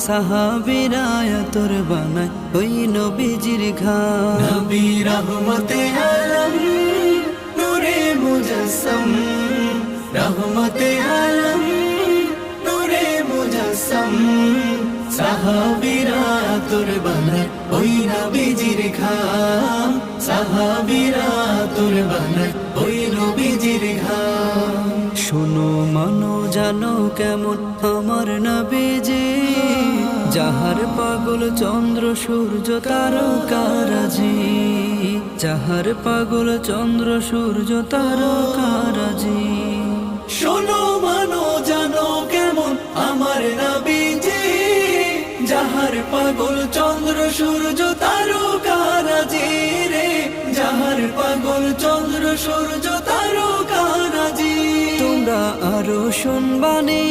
সাহাবীরা তোর বানায় ওই নবীজির ঘাম। নবী রহমতে আলম নূরে মুজাসসাম, রহমতে আলম নূরে মুজাসসাম, সাহাবীরা তোর বানায় ওই নবীজির ঘাম, সাহাবীরা তোর বানায় ওই নবীজির ঘাম। শোনো মানো জানো কেমন আমার নবীজি, যাহার পাগল চন্দ্র সূর্য তারকারাজি, যাহার পাগল চন্দ্র সূর্য তারকারাজি। শোনো মানো জানো কেমন আমার নবীজি, যাহার পাগল চন্দ্র সূর্য তারকারাজি রে, যাহার পাগল চন্দ্র সূর্য তারকারাজি। তোমরা আরো শুনবানি